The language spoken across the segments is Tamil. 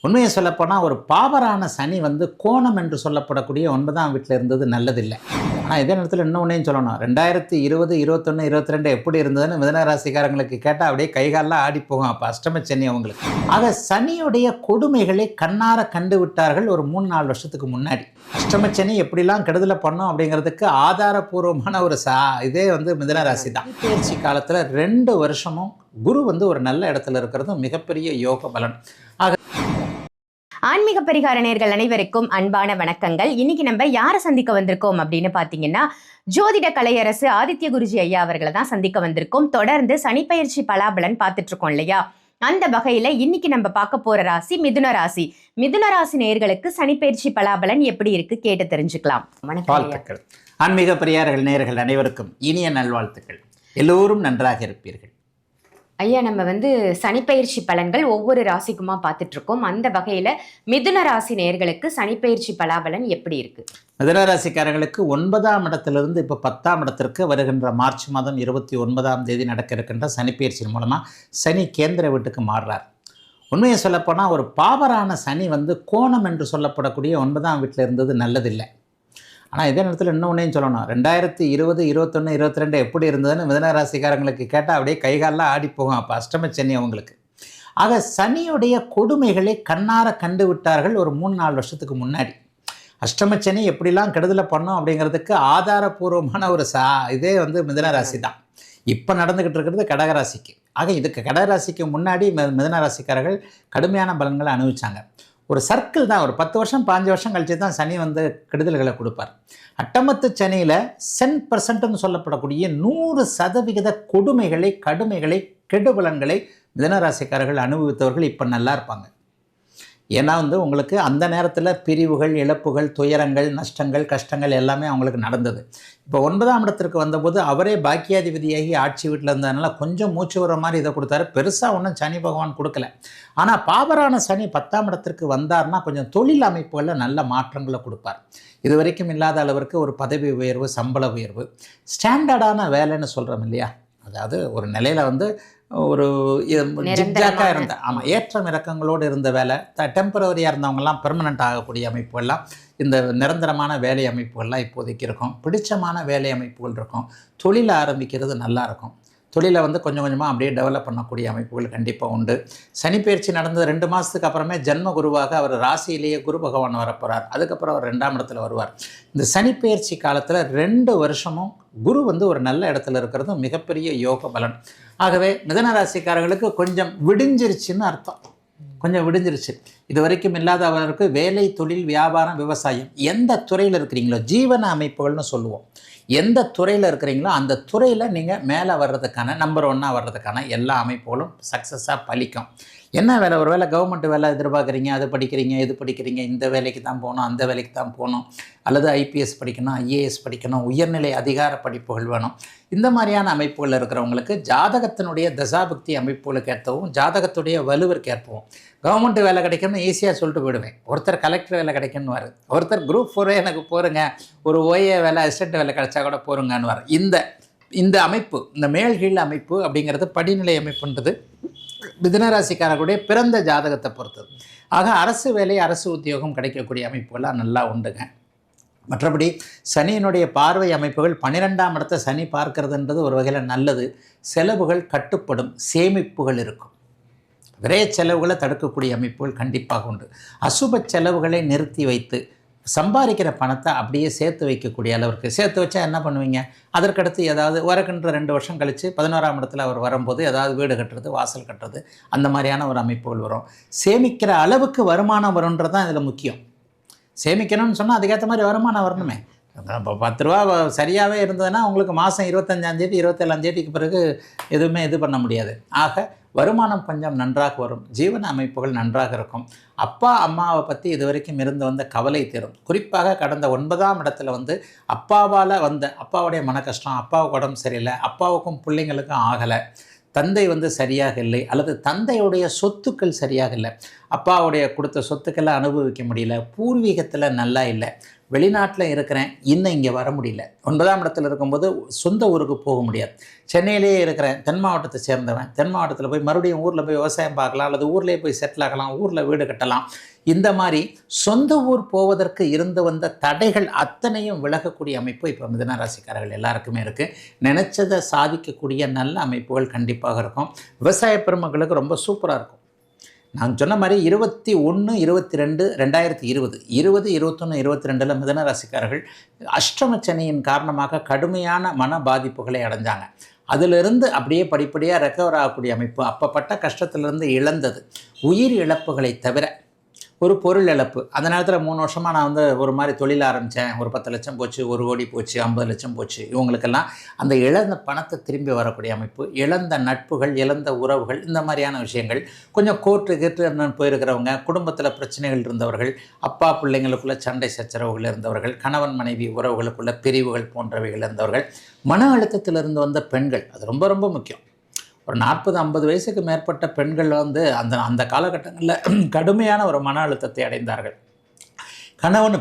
உண்மையை சொல்லப்போனால் ஒரு பாவரான சனி கோணம் என்று சொல்லப்படக்கூடிய 9ஆம் வீட்டில் இருந்தது நல்லதில்லை. ஆனால் இதே நேரத்தில் இன்னொன்னையும் சொல்லணும், 2020, 21, 22 எப்படி இருந்ததுன்னு மிதுனராசிக்காரங்களுக்கு கேட்டால் அப்படியே கைகாலெலாம் ஆடி போகும். அப்போ அஷ்டம சனி அவங்களுக்கு. ஆக சனியுடைய கொடுமைகளை கண்ணார கண்டு விட்டார்கள் ஒரு 3-4 வருஷத்துக்கு முன்னாடி. அஷ்டம சனி எப்படிலாம் கெடுதலை பண்ணோம் அப்படிங்கிறதுக்கு ஆதாரபூர்வமான ஒரு இதே மிதுனராசி தான். பயிற்சி காலத்தில் 2 வருஷமும் குரு ஒரு நல்ல இடத்துல இருக்கிறதும் மிகப்பெரிய யோக பலன். ஆக ஆன்மீக பரிகார நேயர்கள் அனைவருக்கும் அன்பான வணக்கங்கள். இன்னைக்கு நம்ம யாரை சந்திக்க வந்திருக்கோம் அப்படின்னு பார்த்தீங்கன்னா, ஜோதிட கலையரசு ஆதித்ய குருஜி ஐயா அவர்களை தான் சந்திக்க வந்திருக்கோம். தொடர்ந்து சனிப்பெயர்ச்சி பலாபலன் பார்த்துட்டு இருக்கோம் இல்லையா? அந்த வகையில இன்னைக்கு நம்ம பார்க்க போற ராசி மிதுன ராசி. மிதுன ராசி நேயர்களுக்கு சனிப்பெயர்ச்சி பலாபலன் எப்படி இருக்கு கேட்டு தெரிஞ்சுக்கலாம். வாழ்த்துக்கள். ஆன்மீக பரிகாரர்கள் நேயர்கள் அனைவருக்கும் இனிய நல்வாழ்த்துக்கள். எல்லோரும் நன்றாக இருப்பீர்கள். ஐயா, நம்ம சனிப்பெயர்ச்சி பலன்கள் ஒவ்வொரு ராசிக்குமா பார்த்துட்டு இருக்கோம். அந்த வகையில மிதுன ராசி நேயர்களுக்கு சனிப்பெயர்ச்சி பலாபலன் எப்படி இருக்கு? மிதுன ராசிக்காரர்களுக்கு 9ஆம் இடத்திலிருந்து இப்போ 10ஆம் இடத்திற்கு வருகின்ற மார்ச் மாதம் 29ஆம் தேதி நடக்க இருக்கின்ற சனிப்பெயர்ச்சியின் மூலமாக சனி கேந்திர வீட்டுக்கு மாறுறார். உண்மையை சொல்லப்போனால் ஒரு பாவரான சனி கோணம் என்று சொல்லப்படக்கூடிய 9ஆம் வீட்டில் இருந்தது நல்லதில்லை. ஆனால் இதே நேரத்தில் இன்னொன்னையும் சொல்லணும், 2020, 21, 22 எப்படி இருந்ததுன்னு மிதுனராசிக்காரங்களுக்கு கேட்டால் அப்படியே கைகாலெலாம் ஆடி போகும். அப்போ அஷ்டம சனி அவங்களுக்கு. ஆக சனியுடைய கொடுமைகளை கண்ணார கண்டு விட்டார்கள் ஒரு 3-4 வருஷத்துக்கு முன்னாடி. அஷ்டம சனி எப்படிலாம் கெடுதலை பண்ணோம் அப்படிங்கிறதுக்கு ஆதாரபூர்வமான ஒரு இதே மிதுனராசி தான். இப்போ நடந்துக்கிட்டு இருக்கிறது கடகராசிக்கு. ஆக இதுக்கு கடகராசிக்கு முன்னாடி மிதுனராசிக்காரர்கள் கடுமையான பலன்களை அனுபவிச்சாங்க. ஒரு சர்க்கிள் தான். ஒரு 10 வருஷம் 15 வருஷம் கழிச்சு தான் சனி கெடுதல்களை கொடுப்பார். அட்டமத்து சனியில் 10% சொல்லப்படக்கூடிய 100% கொடுமைகளை, கடுமைகளை, கெடுபலன்களை மிதுனராசிக்காரர்கள் அனுபவித்தவர்கள் இப்போ நல்லா இருப்பாங்க. ஏன்னா உங்களுக்கு அந்த நேரத்தில் பிரிவுகள், இழப்புகள், துயரங்கள், நஷ்டங்கள், கஷ்டங்கள் எல்லாமே அவங்களுக்கு நடந்தது. இப்போ 9ஆம் இடத்திற்கு வந்தபோது அவரே பாக்கியாதிபதியாகி ஆட்சி வீட்டில் இருந்ததுனால கொஞ்சம் மூச்சு வர மாதிரி இதை கொடுத்தாரு. பெருசாக ஒன்றும் சனி பகவான் கொடுக்கல. ஆனால் பாவரான சனி 10ஆம் இடத்திற்கு வந்தார்னா கொஞ்சம் தொழில் அமைப்புகளில் நல்ல மாற்றங்களை கொடுப்பார். இது வரைக்கும் இல்லாத அளவிற்கு ஒரு பதவி உயர்வு, சம்பள உயர்வு, ஸ்டாண்டர்டான வேலைன்னு சொல்கிறோம் இல்லையா? அதாவது ஒரு நிலையில் ஒரு ஜிக்ஜாக்காக இருந்த, ஆமாம், ஏற்றம் இறக்கங்களோடு இருந்த வேலை, டெம்பரவரியாக இருந்தவங்கலாம் பெர்மனண்ட் ஆகக்கூடிய அமைப்புகள்லாம், இந்த நிரந்தரமான வேலை அமைப்புகள்லாம் இப்போதைக்கு இருக்கும். பிடிச்சமான வேலை அமைப்புகள் இருக்கும். தொழிலை ஆரம்பிக்கிறது நல்லாயிருக்கும். தொழிலை கொஞ்சம் கொஞ்சமாக அப்படியே டெவலப் பண்ணக்கூடிய அமைப்புகள் கண்டிப்பாக உண்டு. சனிப்பெயர்ச்சி நடந்தது 2 மாதத்துக்கு அப்புறமே ஜென்ம குருவாக அவர் ராசியிலேயே குரு பகவான் வரப்போகிறார். அதுக்கப்புறம் அவர் 2ஆம் இடத்துல வருவார். இந்த சனிப்பெயர்ச்சி காலத்தில் 2 வருஷமும் குரு ஒரு நல்ல இடத்துல இருக்கிறதும் மிகப்பெரிய யோக பலன். ஆகவே மிதுனராசிக்காரர்களுக்கு கொஞ்சம் விடிஞ்சிருச்சுன்னு அர்த்தம். கொஞ்சம் விடிஞ்சிருச்சு. இது வரைக்கும் இல்லாத அவருக்கு வேலை, தொழில், வியாபாரம், விவசாயம், எந்த துறையில் இருக்கிறீங்களோ, ஜீவன அமைப்புகள்னு சொல்லுவோம், எந்த துறையில் இருக்கிறீங்களோ அந்த துறையில் நீங்கள் மேலே வர்றதுக்கான, நம்பர் 1 வர்றதுக்கான எல்லா அமைப்புகளும் சக்ஸஸாக பலிக்கும். என்ன வேலை? ஒரு வேலை கவர்மெண்ட் வேலை எதிர்பார்க்குறீங்க, அது படிக்கிறீங்க, இது படிக்கிறீங்க, இந்த வேலைக்கு தான் போகணும், அந்த வேலைக்கு தான் போகணும், அல்லது ஐபிஎஸ் படிக்கணும், ஐஏஎஸ் படிக்கணும், உயர்நிலை அதிகார படிப்புகள் வேணும். இந்த மாதிரியான அமைப்புகள் இருக்கிறவங்களுக்கு ஜாதகத்தினுடைய தசாபக்தி அமைப்புகளுக்கு ஏற்றவும், ஜாதகத்துடைய வலுவிற்கு ஏற்பவும் கவர்மெண்ட் வேலை கிடைக்கணும்னு ஈஸியாக சொல்லிட்டு போயிடுவேன். ஒருத்தர் கலெக்டர் வேலை கிடைக்கணும்னு, ஒருத்தர் குரூப் 4 எனக்கு போருங்க, ஒரு ஓஏ வேலை, அசிஸ்டன்ட் வேலை கிடைச்சா கூட போருங்கன்னு. இந்த அமைப்பு, இந்த மேல்கீழ் அமைப்பு அப்படிங்கிறது படிநிலை அமைப்புன்றது மிதுனராசிக்காரர்களுடைய பிறந்த ஜாதகத்தை பொறுத்தது. ஆக அரசு வேலை, அரசு உத்தியோகம் கிடைக்கக்கூடிய அமைப்புகள்லாம் நல்லா உண்டுங்க. மற்றபடி சனியினுடைய பார்வை அமைப்புகள் 12ஆம் இடத்தை சனி பார்க்கறதுன்றது ஒரு வகையில் நல்லது. செலவுகள் கட்டுப்படும், சேமிப்புகள் இருக்கும். விரைய செலவுகளை தடுக்கக்கூடிய அமைப்புகள் கண்டிப்பாக உண்டு. அசுப செலவுகளை நிறுத்தி வைத்து சம்பாதிக்கிற பணத்தை அப்படியே சேர்த்து வைக்கக்கூடிய அளவிற்கு சேர்த்து வச்சா என்ன பண்ணுவீங்க? அதற்கடுத்து ஏதாவது வரக்கின்ற 2 வருஷம் கழித்து 11ஆம் இடத்துல அவர் வரும்போது ஏதாவது வீடு கட்டுறது, வாசல் கட்டுறது, அந்த மாதிரியான ஒரு அமைப்புகள் வரும். சேமிக்கிற அளவுக்கு வருமானம் வரும்ன்றது தான் இதில் முக்கியம். சேமிக்கணும்னு சொன்னால் அதுக்கேற்ற மாதிரி வருமானம் வரணுமே. இப்போ 10 ரூபா சரியாகவே இருந்ததுன்னா உங்களுக்கு மாதம் 25ஆம் தேதி 27ஆம் தேதிக்கு பிறகு எதுவுமே இது பண்ண முடியாது. ஆக வருமானம் கொஞ்சம் நன்றாக வரும். ஜீவன அமைப்புகள் நன்றாக இருக்கும். அப்பா அம்மாவை பற்றி இது வரைக்கும் இருந்து வந்த கவலை தீரும். குறிப்பாக கடந்த 9ஆம் இடத்துல அப்பாவால் அப்பாவுடைய மன கஷ்டம், அப்பாவுக்கு உடம்பு சரியில்லை, அப்பாவுக்கும் பிள்ளைங்களுக்கும் ஆகலை, தந்தை சரியாக இல்லை, அல்லது தந்தையுடைய சொத்துக்கள் சரியாக இல்லை, அப்பாவுடைய கொடுத்த சொத்துக்களை அனுபவிக்க முடியல, பூர்வீகத்தில் நல்லா இல்லை, வெளிநாட்டில் இருக்கிறேன், இன்னும் இங்கே வர முடியல. 9ஆம் இடத்துல இருக்கும்போது சொந்த ஊருக்கு போக முடியாது. சென்னையிலேயே இருக்கிறேன், தென் மாவட்டத்தை சேர்ந்தவன், தென் மாவட்டத்தில் போய் மறுபடியும் ஊரில் போய் விவசாயம் பார்க்கலாம், அல்லது ஊர்லேயே போய் செட்டில் ஆகலாம், ஊரில் வீடு கட்டலாம். இந்த மாதிரி சொந்த ஊர் போவதற்கு இருந்து வந்த தடைகள் அத்தனையும் விலகக்கூடிய அமைப்பு இப்போ மிதுன ராசிக்காரர்கள் எல்லாருக்குமே இருக்குது. நினச்சதை சாதிக்கக்கூடிய நல்ல அமைப்புகள் கண்டிப்பாக இருக்கும். விவசாய பெருமக்களுக்கு ரொம்ப சூப்பராக இருக்கும். நான் சொன்ன மாதிரி 21, 22, 2020, 20, 21, 22 மிதுன ராசிக்காரர்கள் அஷ்டம சனியின் காரணமாக கடுமையான மன பாதிப்புகளை அடைஞ்சாங்க. அதிலிருந்து அப்படியே படிப்படியாக ரெக்கவர் ஆகக்கூடிய அமைப்பு. அப்பப்பட்ட கஷ்டத்திலிருந்து இழந்தது உயிர் இழப்புகளை தவிர ஒரு பொருள் இழப்பு. அந்த நேரத்தில் 3 வருஷமாக நான் வந்து ஒரு மாதிரி தொழில் ஆரம்பித்தேன், ஒரு 10 லட்சம் போச்சு, 1 கோடி போச்சு, 50 லட்சம் போச்சு. இவங்களுக்கெல்லாம் அந்த இழந்த பணத்தை திரும்பி வரக்கூடிய அமைப்பு, இழந்த நட்புகள், இழந்த உறவுகள், இந்த மாதிரியான விஷயங்கள். கொஞ்சம் கோர்ட்டு போயிருக்கிறவங்க, குடும்பத்தில் பிரச்சனைகள் இருந்தவர்கள், அப்பா பிள்ளைங்களுக்குள்ள சண்டை சச்சரவுகள் இருந்தவர்கள், கணவன் மனைவி உறவுகளுக்குள்ள பிரிவுகள் போன்றவைகள் இருந்தவர்கள், மன அழுத்தத்திலிருந்து வந்த பெண்கள், அது ரொம்ப ரொம்ப முக்கியம். ஒரு 40-50 வயசுக்கு மேற்பட்ட பெண்கள் வந்து அந்த காலகட்டங்களில் கடுமையான ஒரு மன அழுத்தத்தை அடைந்தார்கள்.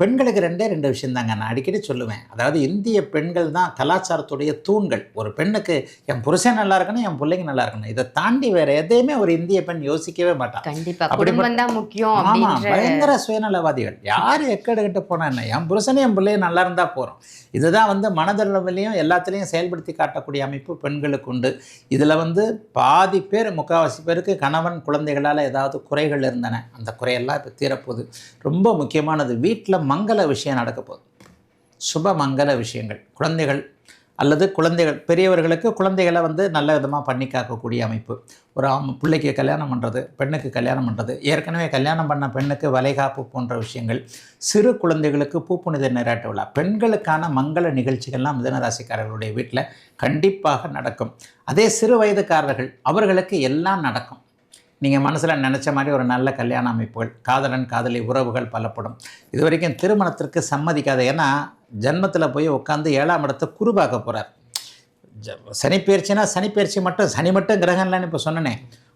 பெண்களுக்கு 2 விஷயந்தாங்க நான் அடிக்கடி சொல்லுவேன். அதாவது இந்திய பெண்கள் தான் கலாச்சாரத்துடைய தூண்கள். ஒரு பெண்ணுக்கு என் புருஷன் நல்லா இருக்கணும், என் பிள்ளைங்க நல்லா இருக்கணும், இதை தாண்டி வேற எதையுமே ஒரு இந்திய பெண் யோசிக்கவே மாட்டான். கண்டிப்பா குடும்பம் தான் முக்கியம். ஆமா, பயங்கர சுயநலவாதிகள். யார் எக்கெடுக்கிட்டு போனா என்ன, என் புருஷனே என் பிள்ளைய நல்லா இருந்தா போறோம். இதுதான் வந்து மனதளவிலையும் எல்லாத்துலேயும் செயல்படுத்தி காட்டக்கூடிய அமைப்பு பெண்களுக்கு உண்டு. இதில் வந்து பாதி பேர், முக்கால்வாசி பேருக்கு கணவன் குழந்தைகளால் ஏதாவது குறைகள் இருந்தன. அந்த குறையெல்லாம் இப்போ தீரப்போகுது. ரொம்ப முக்கியமானது, வீட்டில் மங்கள விஷயம் நடக்க போகுது. சுப மங்கள விஷயங்கள், குழந்தைகள் அல்லது பெரியவர்களுக்கு குழந்தைகளை வந்து நல்ல விதமாக பண்ணி காக்கக்கூடிய அமைப்பு. ஒரு பிள்ளைக்கு கல்யாணம் பண்ணுறது, பெண்ணுக்கு கல்யாணம் பண்ணுறது, ஏற்கனவே கல்யாணம் பண்ண பெண்ணுக்கு வளைகாப்பு போன்ற விஷயங்கள், சிறு குழந்தைகளுக்கு பூப்புனித நீராட்டு விழா, பெண்களுக்கான மங்கள நிகழ்ச்சிகள்லாம் மிதுன ராசிக்காரர்களுடைய வீட்டில் கண்டிப்பாக நடக்கும். அதே சிறு வயதுக்காரர்கள் அவர்களுக்கு எல்லாம் நடக்கும். நீங்கள் மனசில் நினச்ச மாதிரி ஒரு நல்ல கல்யாண அமைப்புகள், காதலன் காதலி உறவுகள் பலப்படும். இது வரைக்கும் திருமணத்திற்கு சம்மதிக்காத, ஏன்னா ஜன்மத்தில் போய் உட்காந்து 7ஆம் இடத்தை குரு பார்க்க போகிறார். சனிப்பெயர்ச்சினா சனிப்பெயர்ச்சி மட்டும், சனி மட்டும் கிரகம்லன்னு இப்போ சொன்னனே,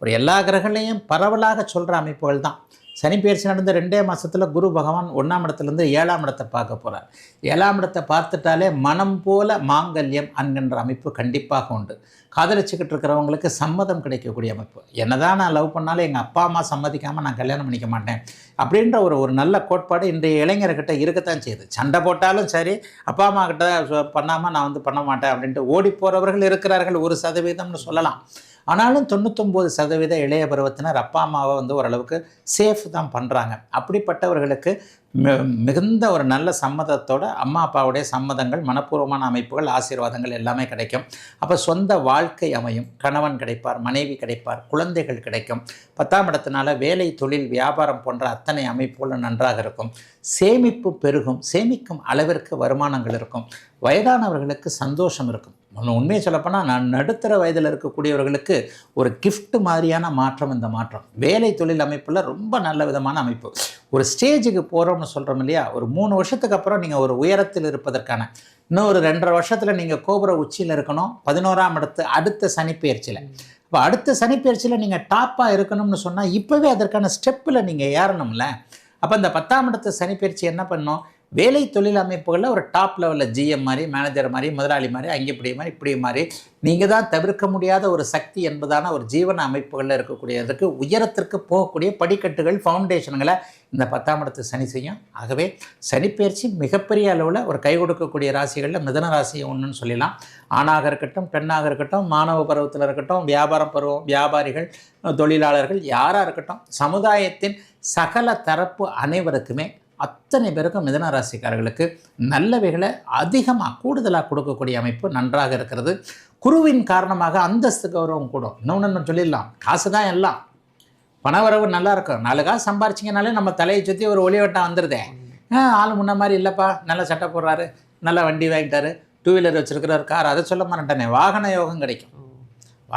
ஒரு எல்லா கிரகங்களையும் பரவலாக சொல்கிற அமைப்புகள் தான். சனிப்பெயர்ச்சி நடந்த 2 மாதத்தில் குரு பகவான் 1ஆம் இடத்துலேருந்து 7ஆம் இடத்தை பார்க்க போகிறார். 7ஆம் இடத்தை பார்த்துட்டாலே மனம் போல மாங்கல்யம் என்கின்ற அமைப்பு கண்டிப்பாக உண்டு. காதலிச்சுக்கிட்டு இருக்கிறவங்களுக்கு சம்மதம் கிடைக்கக்கூடிய அமைப்பு. என்னதான் நான் லவ் பண்ணாலும் எங்கள் அப்பா அம்மா சம்மதிக்காமல் நான் கல்யாணம் பண்ணிக்க மாட்டேன் அப்படின்ற ஒரு நல்ல கோட்பாடு இன்றைய இளைஞர்கிட்ட இருக்கத்தான் செய்யுது. சண்டை போட்டாலும் சரி, அப்பா அம்மா கிட்ட பண்ணாமல் நான் வந்து பண்ண மாட்டேன் அப்படின்ட்டு ஓடி போகிறவர்கள் இருக்கிறார்கள், 1% சொல்லலாம். ஆனாலும் 99% இளைய பருவத்தினர் அப்பா அம்மாவை வந்து ஓரளவுக்கு சேஃப் தான் பண்ணுறாங்க. அப்படிப்பட்டவர்களுக்கு மிகுந்த ஒரு நல்ல சம்மதத்தோட அம்மா அப்பாவுடைய சம்மதங்கள், மனப்பூர்வமான அமைப்புகள், ஆசீர்வாதங்கள் எல்லாமே கிடைக்கும். அப்போ சொந்த வாழ்க்கை அமையும். கணவன் கிடைப்பார், மனைவி கிடைப்பார், குழந்தைகள் கிடைக்கும். 10ஆம் இடத்தினால வேலை, தொழில், வியாபாரம் போன்ற அத்தனை அமைப்புகளும் நன்றாக இருக்கும். சேமிப்பு பெருகும். சேமிக்கும் அளவிற்கு வருமானங்கள் இருக்கும். வயதானவர்களுக்கு சந்தோஷம் இருக்கும். உண்மையை சொல்லப்போனால் நான் நடுத்தர வயதில் இருக்கக்கூடியவர்களுக்கு ஒரு கிஃப்ட் மாதிரியான மாற்றம். இந்த மாற்றம் வேலை தொழில் அமைப்பில் ரொம்ப நல்ல விதமான அமைப்பு. ஒரு ஸ்டேஜுக்கு போகிறோம்னு சொல்கிறோம் இல்லையா, ஒரு 3 வருஷத்துக்கு அப்புறம் நீங்கள் ஒரு உயரத்தில் இருப்பதற்கான, இன்னும் ஒரு 2.5 வருஷத்தில் நீங்கள் கோபுர உச்சியில் இருக்கணும். 11ஆம் இடத்து அடுத்த சனிப்பெயர்ச்சியில். இப்போ அடுத்த சனிப்பெயர்ச்சியில் நீங்கள் டாப்பாக இருக்கணும்னு சொன்னால் இப்போவே அதற்கான ஸ்டெப்பில் நீங்கள் ஏறணும்ல. அப்போ இந்த 10ஆம் இடத்து சனிப்பெயர்ச்சி என்ன பண்ணணும், வேலை தொழில் அமைப்புகளில் ஒரு டாப் லெவலில் ஜிஎம் மாதிரி, மேனேஜர் மாதிரி, முதலாளி மாதிரி, அங்கே இப்படி மாதிரி இப்படி மாதிரி நீங்கள் தான் தவிர்க்க முடியாத ஒரு சக்தி என்பதான ஒரு ஜீவன அமைப்புகளில் இருக்கக்கூடியதுக்கு உயரத்திற்கு போகக்கூடிய படிக்கட்டுகள், ஃபவுண்டேஷன்களை இந்த 10ஆம் இடத்து சனி செய்யும். ஆகவே சனிப்பெயர்ச்சி மிகப்பெரிய அளவில் ஒரு கை கொடுக்கக்கூடிய ராசிகளில் மிதுன ராசி ஒன்றுன்னு சொல்லலாம். ஆணாக இருக்கட்டும், பெண்ணாக இருக்கட்டும், மாணவ பருவத்தில் இருக்கட்டும், வியாபாரம் பருவம், வியாபாரிகள், தொழிலாளர்கள், யாராக இருக்கட்டும், சமுதாயத்தின் சகல தரப்பு அனைவருக்குமே, அத்தனை பேருக்கும் மிதுன ராசிக்காரர்களுக்கு நல்லவைகளை அதிகமாக கூடுதலாக கொடுக்கக்கூடிய அமைப்பு நன்றாக இருக்கிறது. குருவின் காரணமாக அந்தஸ்து கௌரவம் கூடும். இன்னொன்று சொல்லிடலாம், காசு தான் எல்லாம். பணவரவு நல்லா இருக்கும். 4 காசு சம்பாரிச்சிங்கனாலே நம்ம தலையை சுற்றி ஒரு ஒளிவட்டம் வந்துடுதே. ஆள் முன்ன மாதிரி இல்லைப்பா, நல்ல சட்டை போடுறாரு, நல்ல வண்டி வாங்கிட்டாரு, 2 வீலர் வச்சுருக்கிறார், கார், அதை சொல்ல மாட்டேனே. வாகன யோகம் கிடைக்கும்.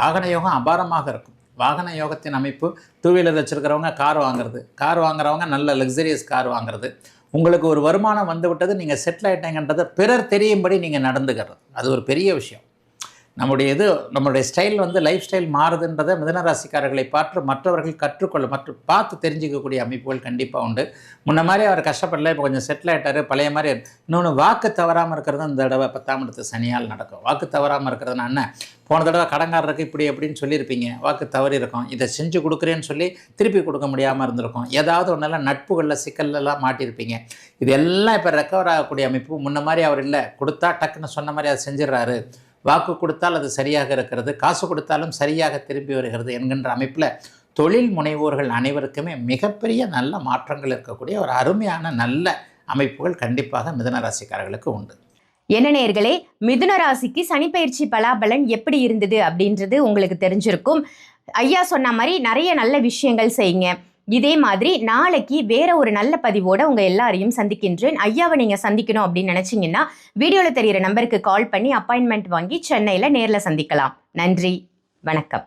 வாகன யோகம் அபாரமாக இருக்கும். வாகன யோகத்தின் அமைப்பு, 2 வீலர் வச்சுருக்கிறவங்க கார் வாங்குறது, கார் வாங்குறவங்க நல்ல லக்ஸரியஸ் கார் வாங்குறது, உங்களுக்கு ஒரு வருமானம் வந்து விட்டது, நீங்கள் செட்டில் ஆகிட்டீங்கன்றதை பிறர் தெரியும்படி நீங்கள் நடந்துக்கிறது, அது ஒரு பெரிய விஷயம். நம்மளுடைய ஸ்டைல் வந்து லைஃப் ஸ்டைல் மாறுதுன்றதை மிதுனராசிக்காரர்களை பார்த்து மற்றவர்கள் கற்றுக்கொள்ள பார்த்து தெரிஞ்சிக்கக்கூடிய அமைப்புகள் கண்டிப்பாக உண்டு. முன்ன மாதிரி அவர் கஷ்டப்படல, இப்போ கொஞ்சம் செட்டில் ஆகிட்டார், பழைய மாதிரி. இன்னொன்று, வாக்கு தவறாமல் இருக்கிறது இந்த தடவை 10ஆம் இடத்து சனியால் நடக்கும். வாக்கு தவறாமல் இருக்கிறதுனா என்ன, போன தடவை கடன்காரருக்கு இப்படி எப்படின்னு சொல்லியிருப்பீங்க, வாக்கு தவறி இருக்கும், இதை செஞ்சு கொடுக்குறேன்னு சொல்லி திருப்பி கொடுக்க முடியாமல் இருந்திருக்கும், ஏதாவது ஒன்றெல்லாம் நட்புகளில் சிக்கல்லாம் மாட்டியிருப்பீங்க. இது எல்லாம் இப்போ ரெக்கவர் ஆகக்கூடிய அமைப்பு. முன்ன மாதிரி அவர் இல்லை, கொடுத்தா டக்குன்னு சொன்ன மாதிரி அதை செஞ்சிடறாரு, வாக்கு கொடுத்தால் அது சரியாக இருக்கிறது, காசு கொடுத்தாலும் சரியாக திரும்பி வருகிறது என்கின்ற அமைப்பில் தொழில் முனைவோர்கள் அனைவருக்குமே மிகப்பெரிய நல்ல மாற்றங்கள் இருக்கக்கூடிய ஒரு அருமையான நல்ல அமைப்புகள் கண்டிப்பாக மிதுன ராசிக்காரர்களுக்கு உண்டு. என்ன நேயர்களே, மிதுன ராசிக்கு சனிப்பெயர்ச்சி பலாபலன் எப்படி இருந்தது அப்படின்றது உங்களுக்கு தெரிஞ்சிருக்கும். ஐயா சொன்ன மாதிரி நிறைய நல்ல விஷயங்கள் செய்யுங்க. இதே மாதிரி நாளைக்கு வேற ஒரு நல்ல பதிவோட உங்க எல்லாரையும் சந்திக்கின்றேன். ஐயாவை நீங்க சந்திக்கணும் அப்படின்னு நினைச்சீங்கன்னா வீடியோல தெரியிற நம்பருக்கு கால் பண்ணி அப்பாயின்மெண்ட் வாங்கி சென்னையில நேர்ல சந்திக்கலாம். நன்றி, வணக்கம்.